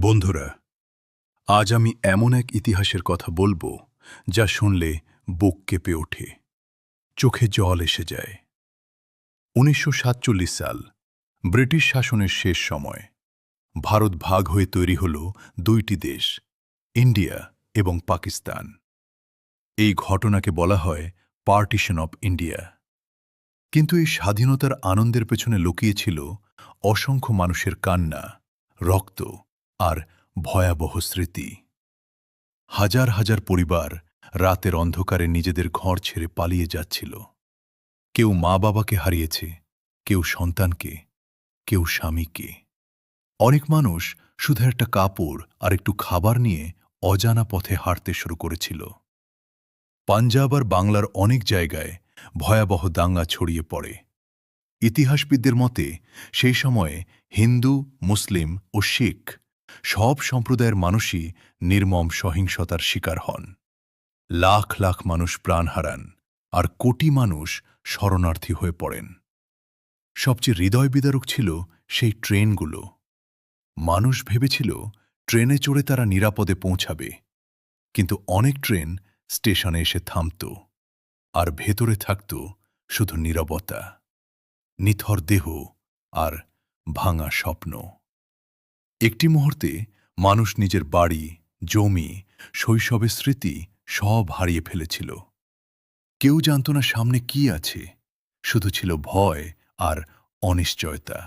বন্ধুরা, আজ আমি এমন এক ইতিহাসের কথা বলবো যা শুনলে বুক কেঁপে ওঠে, চোখে জল এসে যায়। ১৯৪৭ সাল, ব্রিটিশ শাসনের শেষ সময়। ভারত ভাগ হয়ে তৈরি হল দুইটি দেশ, ইন্ডিয়া এবং পাকিস্তান। এই ঘটনাকে বলা হয় পার্টিশন অব ইন্ডিয়া। কিন্তু এই স্বাধীনতার আনন্দের পেছনে লুকিয়েছিল অসংখ্য মানুষের কান্না, রক্ত আর ভয়াবহ স্মৃতি। হাজার হাজার পরিবার রাতের অন্ধকারে নিজেদের ঘর ছেড়ে পালিয়ে যাচ্ছিল। কেউ মা বাবাকে হারিয়েছে, কেউ সন্তানকে, কেউ স্বামীকে। অনেক মানুষ শুধু একটা কাপড় আর একটু খাবার নিয়ে অজানা পথে হাঁটতে শুরু করেছিল। পাঞ্জাব আর বাংলার অনেক জায়গায় ভয়াবহ দাঙ্গা ছড়িয়ে পড়ে। ইতিহাসবিদদের মতে সেই সময়ে হিন্দু, মুসলিম ও শিখ সব সম্প্রদায়ের মানুষই নির্মম সহিংসতার শিকার হন। লাখ লাখ মানুষ প্রাণ হারান আর কোটি মানুষ শরণার্থী হয়ে পড়েন। সবচেয়ে হৃদয় বিদারক ছিল সেই ট্রেনগুলো। মানুষ ভেবেছিল ট্রেনে চড়ে তারা নিরাপদে পৌঁছাবে, কিন্তু অনেক ট্রেন স্টেশনে এসে থামত, আর ভেতরে থাকত শুধু নীরবতা, নিথর দেহ আর ভাঙা স্বপ্ন। একটি মুহূর্তে মানুষ নিজের বাড়ি, জমি, শৈশবের স্মৃতি সব হারিয়ে ফেলেছিল। কেউ জানত না সামনে কি আছে, শুধু ছিল ভয় আর অনিশ্চয়তা।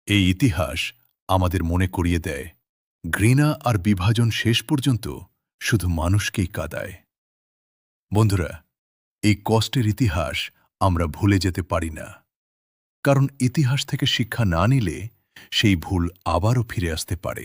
এই ইতিহাস আমাদের মনে করিয়ে দেয়, ঘৃণা আর বিভাজন শেষ পর্যন্ত শুধু মানুষকেই কাঁদায়। বন্ধুরা, এই কষ্টের ইতিহাস আমরা ভুলে যেতে পারি না, কারণ ইতিহাস থেকে শিক্ষা না নিলে সেই ভুল আবারও ফিরে আসতে পারে।